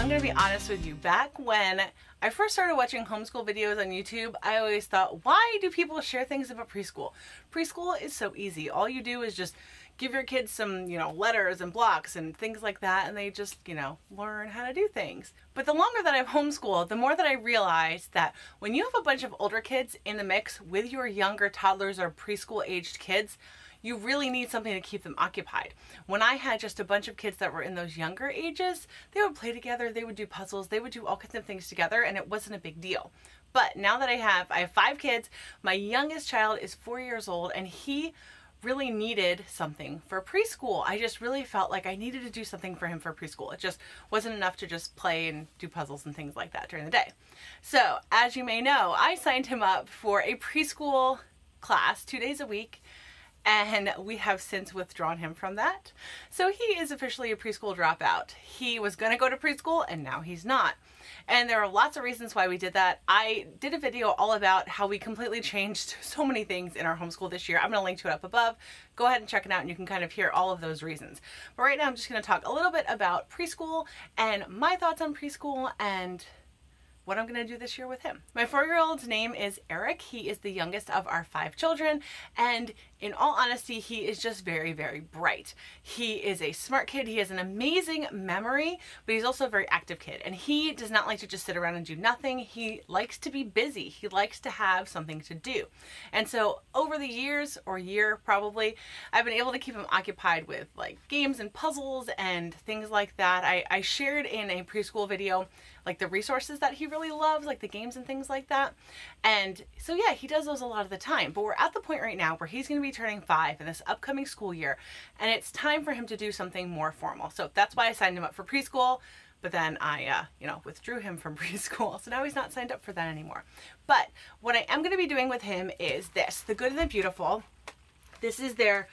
I'm gonna be honest with you. Back when I first started watching homeschool videos on YouTube, I always thought, why do people share things about preschool? Preschool is so easy. All you do is just give your kids some, letters and blocks and things like that, and they just, learn how to do things. But the longer that I've homeschooled, the more that I realized that when you have a bunch of older kids in the mix with your younger toddlers or preschool aged kids, you really need something to keep them occupied. When I had just a bunch of kids that were in those younger ages, they would play together, they would do puzzles, they would do all kinds of things together, and it wasn't a big deal. But now that I have 5 kids, my youngest child is 4 years old, and he really needed something for preschool. I just really felt like I needed to do something for him for preschool. It just wasn't enough to just play and do puzzles and things like that during the day. So, as you may know, I signed him up for a preschool class 2 days a week, and we have since withdrawn him from that. So he is officially a preschool dropout. He was going to go to preschool and now he's not. And there are lots of reasons why we did that. I did a video all about how we completely changed so many things in our homeschool this year. I'm going to link to it up above. Go ahead and check it out and you can kind of hear all of those reasons. But right now I'm just going to talk a little bit about preschool and my thoughts on preschool and what I'm going to do this year with him. My 4-year-old's name is Eric. He is the youngest of our 5 children, and in all honesty, he is just very, very bright. He is a smart kid. He has an amazing memory, but he's also a very active kid, and he does not like to just sit around and do nothing. He likes to be busy. He likes to have something to do. And so over the years, or year probably, I've been able to keep him occupied with like games and puzzles and things like that. I shared in a preschool video like the resources that he really loves, like the games and things like that. And so yeah, he does those a lot of the time, but we're at the point right now where he's going to be turning 5 in this upcoming school year, and it's time for him to do something more formal. So that's why I signed him up for preschool, but then I, withdrew him from preschool. So now he's not signed up for that anymore. But what I am going to be doing with him is this, The Good and the Beautiful. This is their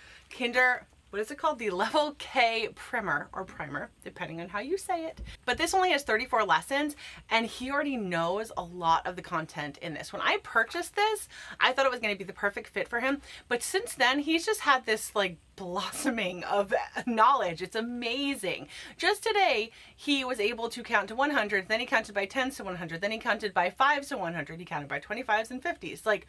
what is it called? The Level K primer, or primer, depending on how you say it. But this only has 34 lessons, and he already knows a lot of the content in this. When I purchased this, I thought it was going to be the perfect fit for him. But since then, he's just had this like blossoming of knowledge. It's amazing. Just today, he was able to count to 100, then he counted by 10s to 100, then he counted by 5s to 100, he counted by 25s and 50s. Like,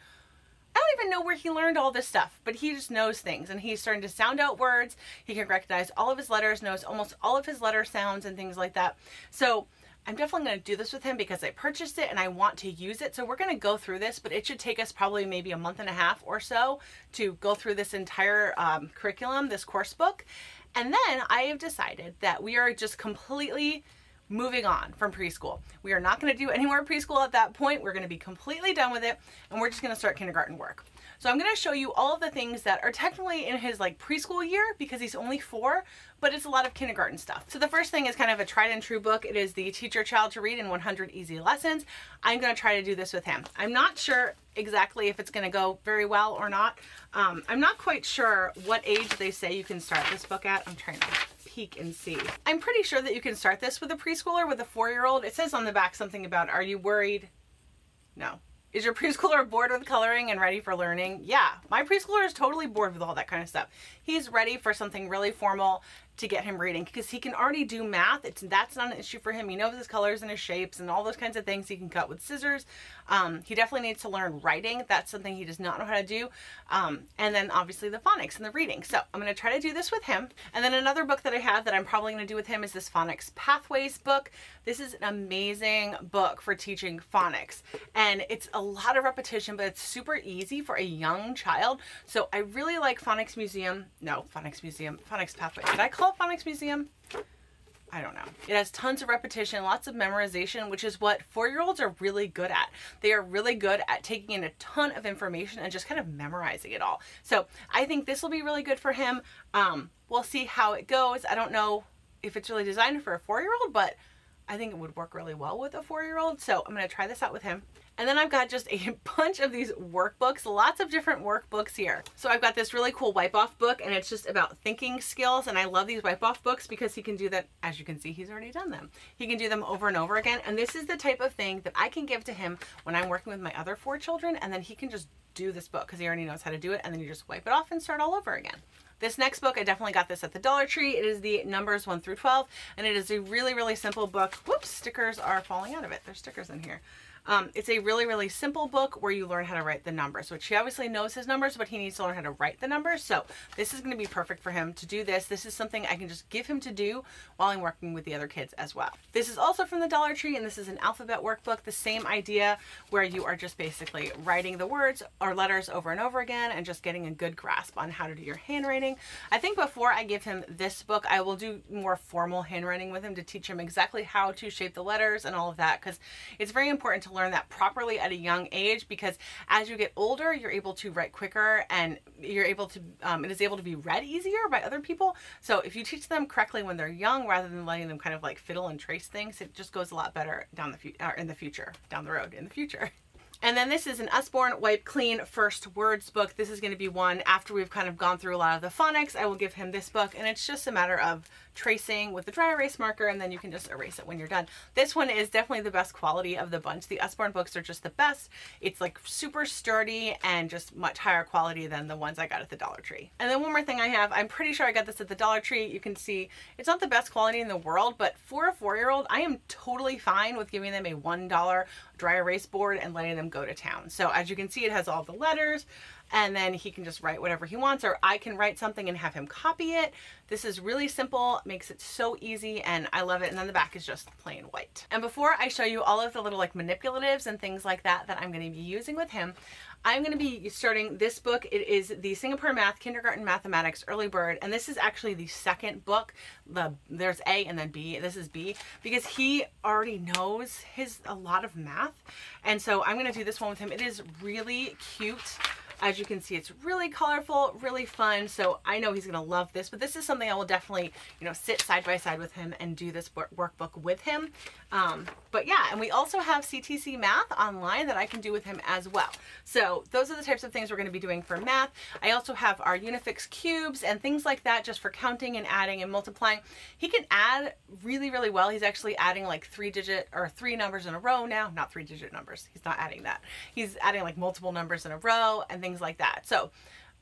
I don't even know where he learned all this stuff, but he just knows things, and he's starting to sound out words. He can recognize all of his letters, knows almost all of his letter sounds and things like that. So I'm definitely going to do this with him because I purchased it and I want to use it. So we're going to go through this, but it should take us probably maybe a month and a half or so to go through this entire curriculum, this course book. And then I have decided that we are just completely moving on from preschool. We are not going to do any more preschool at that point. We're going to be completely done with it, and we're just going to start kindergarten work. So I'm going to show you all of the things that are technically in his like preschool year because he's only 4, but it's a lot of kindergarten stuff. So the first thing is kind of a tried and true book. It is the Teach Your Child to Read in 100 Easy Lessons. I'm going to try to do this with him. I'm not sure exactly if it's going to go very well or not. I'm not quite sure what age they say you can start this book at. I'm trying to peek and see. I'm pretty sure that you can start this with a preschooler, with a 4-year-old. It says on the back something about, are you worried? No. Is your preschooler bored with coloring and ready for learning? Yeah, my preschooler is totally bored with all that kind of stuff. He's ready for something really formal to get him reading because he can already do math. That's not an issue for him. He knows his colors and his shapes and all those kinds of things. He can cut with scissors. He definitely needs to learn writing. That's something he does not know how to do. And then obviously the phonics and the reading. So I'm going to try to do this with him. And then another book that I have that I'm probably going to do with him is this Phonics Pathways book. This is an amazing book for teaching phonics. And it's a lot of repetition, but it's super easy for a young child. So I really like Phonics Pathways. Did I call it Phonics Museum? I don't know. It has tons of repetition, lots of memorization, which is what 4-year-olds are really good at. They are really good at taking in a ton of information and just kind of memorizing it all. So I think this will be really good for him. We'll see how it goes. I don't know if it's really designed for a 4-year-old, but I think it would work really well with a 4-year-old. So I'm going to try this out with him. And then I've got just a bunch of these workbooks, lots of different workbooks here. So I've got this really cool wipe-off book, and it's just about thinking skills. And I love these wipe-off books because he can do that. As you can see, he's already done them. He can do them over and over again. And this is the type of thing that I can give to him when I'm working with my other 4 children. And then he can just do this book because he already knows how to do it. And then you just wipe it off and start all over again. This next book, I definitely got this at the Dollar Tree. It is the numbers 1 through 12, and it is a really, really simple book. Whoops, stickers are falling out of it. There's stickers in here. It's a really, really simple book where you learn how to write the numbers, which he obviously knows his numbers, but he needs to learn how to write the numbers. So this is going to be perfect for him to do this. This is something I can just give him to do while I'm working with the other kids as well. This is also from the Dollar Tree, and this is an alphabet workbook. The same idea where you are just basically writing the words or letters over and over again and just getting a good grasp on how to do your handwriting. I think before I give him this book, I will do more formal handwriting with him to teach him exactly how to shape the letters and all of that, because it's very important to learn that properly at a young age, because as you get older, you're able to write quicker and you're able to, it is able to be read easier by other people. So if you teach them correctly when they're young, rather than letting them kind of like fiddle and trace things, it just goes a lot better down the down the road in the future. And then this is an Usborne Wipe Clean First Words book. This is going to be one after we've kind of gone through a lot of the phonics. I will give him this book, and it's just a matter of tracing with the dry erase marker, and then you can just erase it when you're done. This one is definitely the best quality of the bunch. The Usborne books are just the best. It's like super sturdy and just much higher quality than the ones I got at the Dollar Tree. And then one more thing I have, I'm pretty sure I got this at the Dollar Tree. You can see it's not the best quality in the world, but for a 4-year-old, I am totally fine with giving them a $1 dry erase board and letting them go to town. So as you can see, it has all the letters, and then he can just write whatever he wants, or I can write something and have him copy it. This is really simple, makes it so easy, and I love it. And then the back is just plain white. And before I show you all of the little like manipulatives and things like that that I'm going to be using with him, I'm going to be starting this book. It is the Singapore Math Kindergarten Mathematics Early Bird, and this is actually the second book. There's A and then B. This is B, because he already knows a lot of math, and so I'm going to do this one with him. It is really cute. As you can see, it's really colorful, really fun. So I know he's going to love this, but this is something I will definitely, you know, sit side by side with him and do this workbook with him. But yeah, and we also have CTC Math online that I can do with him as well. So those are the types of things we're going to be doing for math. I also have our Unifix cubes and things like that just for counting and adding and multiplying. He can add really, really well. He's actually adding like 3 numbers in a row now, not 3-digit numbers. He's not adding that. He's adding like multiple numbers in a row and things like that. So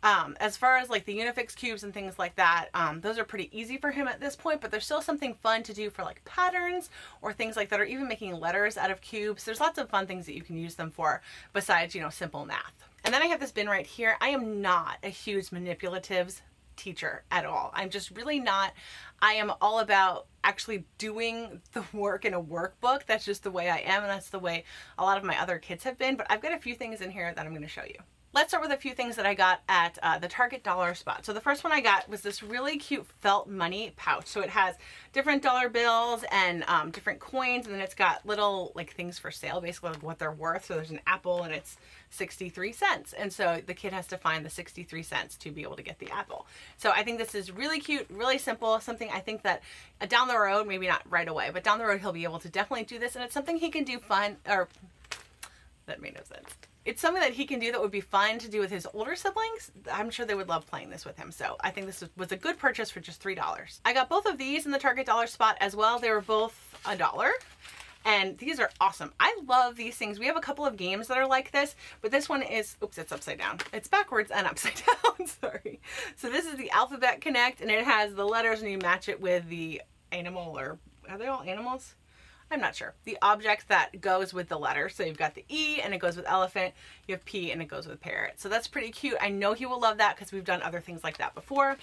as far as like the Unifix cubes and things like that, those are pretty easy for him at this point, but there's still something fun to do for like patterns or things like that, or even making letters out of cubes. There's lots of fun things that you can use them for besides, you know, simple math. And then I have this bin right here. I am not a huge manipulatives teacher at all. I'm just really not. I am all about actually doing the work in a workbook. That's just the way I am, and that's the way a lot of my other kids have been. But I've got a few things in here that I'm going to show you. Let's start with a few things that I got at the Target dollar spot. So the first one I got was this really cute felt money pouch. So it has different dollar bills and different coins, and then it's got little like things for sale, basically like what they're worth. So there's an apple and it's 63 cents. And so the kid has to find the 63 cents to be able to get the apple. So I think this is really cute, really simple, something I think that down the road, maybe not right away, but down the road he'll be able to definitely do this. And it's something he can do fun, or that made no sense. It's something that he can do that would be fun to do with his older siblings. I'm sure they would love playing this with him. So I think this was a good purchase for just $3. I got both of these in the Target dollar spot as well. They were both $1. And these are awesome. I love these things. We have a couple of games that are like this, but this one is, oops, it's upside down. It's backwards and upside down, sorry. So this is the Alphabet Connect, and it has the letters and you match it with the animal, or are they all animals? I'm not sure. The object that goes with the letter. So you've got the E and it goes with elephant. You have P and it goes with parrot. So that's pretty cute. I know he will love that because we've done other things like that before.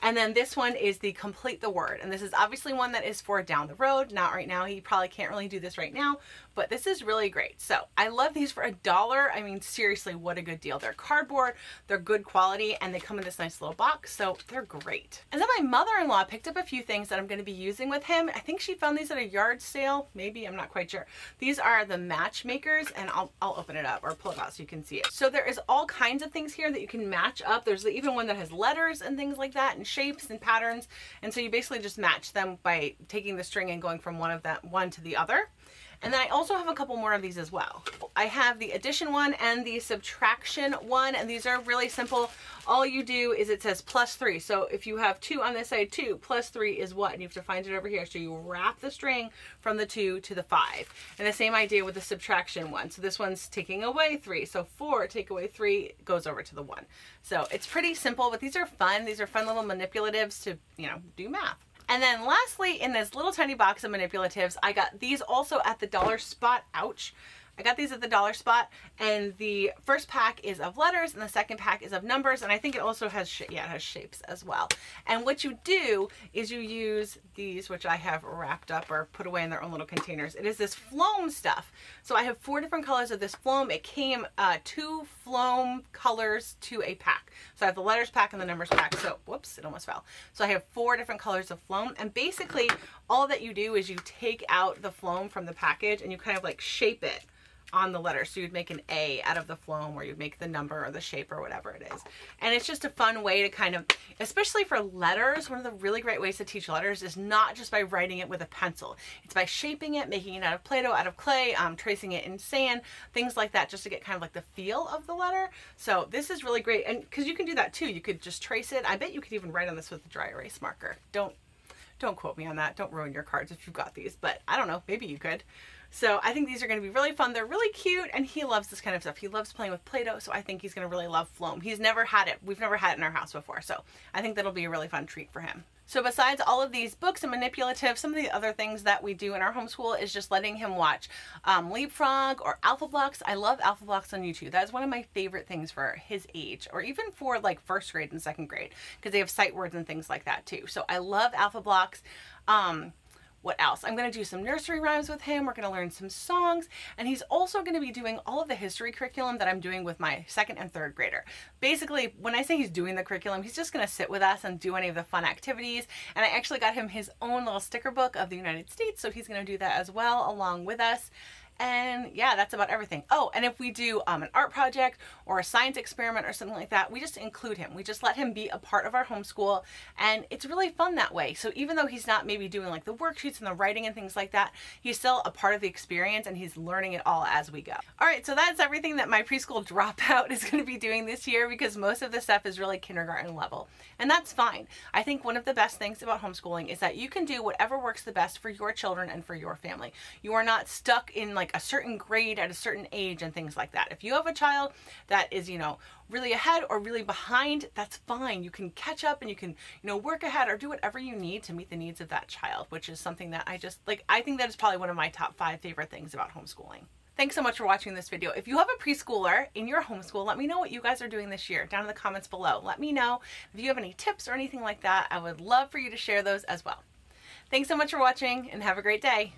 And then this one is the Complete the Word. And this is obviously one that is for down the road. Not right now. He probably can't really do this right now, but this is really great. So I love these for $1. I mean, seriously, what a good deal. They're cardboard, they're good quality, and they come in this nice little box. So they're great. And then my mother-in-law picked up a few things that I'm going to be using with him. I think she found these at a yard sale. Maybe, I'm not quite sure. These are the matchmakers, and I'll open it up or pull it out so you can see it. So there is all kinds of things here that you can match up. There's even one that has letters and things like that, and shapes and patterns. And so you basically just match them by taking the string and going from one to the other. And then I also have a couple more of these as well. I have the addition one and the subtraction one, and these are really simple. All you do is it says +3. So if you have 2 on this side, 2 + 3 is what? And you have to find it over here. So you wrap the string from the 2 to the 5. And the same idea with the subtraction one. So this one's taking away 3. So 4 take away 3 goes over to the 1. So it's pretty simple, but these are fun. These are fun little manipulatives to, you know, do math. And then lastly, in this little tiny box of manipulatives, I got these also at the dollar spot. Ouch. I got these at the dollar spot, and the first pack is of letters and the second pack is of numbers, and I think it also has, it has shapes as well. And what you do is you use these, which I have wrapped up or put away in their own little containers. It is this Floam stuff. So I have 4 different colors of this Floam. It came 2 Floam colors to a pack. So I have the letters pack and the numbers pack. So, whoops, it almost fell. So I have 4 different colors of Floam, and basically all that you do is you take out the Floam from the package and you kind of like shape it on the letter. So you'd make an A out of the Floam, or you'd make the number or the shape or whatever it is. And it's just a fun way to kind of, especially for letters, one of the really great ways to teach letters is not just by writing it with a pencil. It's by shaping it, making it out of Play-Doh, out of clay, tracing it in sand, things like that, just to get kind of like the feel of the letter. So this is really great. And because you can do that too. You could just trace it. I bet you could even write on this with a dry erase marker. Don't quote me on that. Don't ruin your cards if you've got these, but I don't know, maybe you could. So I think these are going to be really fun. They're really cute, and he loves this kind of stuff. He loves playing with Play-Doh, so I think he's going to really love Floam. He's never had it. We've never had it in our house before, so I think that'll be a really fun treat for him. So besides all of these books and manipulatives, some of the other things that we do in our homeschool is just letting him watch Leapfrog or Alpha Blocks. I love Alpha Blocks on YouTube. That's one of my favorite things for his age, or even for like 1st grade and 2nd grade, because they have sight words and things like that too. So I love Alpha Blocks. What else? I'm going to do some nursery rhymes with him. We're going to learn some songs. And he's also going to be doing all of the history curriculum that I'm doing with my 2nd and 3rd grader. Basically, when I say he's doing the curriculum, he's just going to sit with us and do any of the fun activities. And I actually got him his own little sticker book of the United States, so he's going to do that as well along with us. And yeah, that's about everything. Oh, and if we do an art project or a science experiment or something like that, we just include him. We just let him be a part of our homeschool, and it's really fun that way. So even though he's not maybe doing like the worksheets and the writing and things like that, he's still a part of the experience, and he's learning it all as we go. All right, so that's everything that my preschool dropout is going to be doing this year, because most of the stuff is really kindergarten level, and that's fine. I think one of the best things about homeschooling is that you can do whatever works the best for your children and for your family. You are not stuck in like a certain grade at a certain age and things like that. If you have a child that is, you know, really ahead or really behind, that's fine. You can catch up and you can, you know, work ahead or do whatever you need to meet the needs of that child, which is something that I just like. I think that is probably one of my top 5 favorite things about homeschooling. Thanks so much for watching this video. If you have a preschooler in your homeschool, let me know what you guys are doing this year down in the comments below. Let me know if you have any tips or anything like that. I would love for you to share those as well. Thanks so much for watching, and have a great day.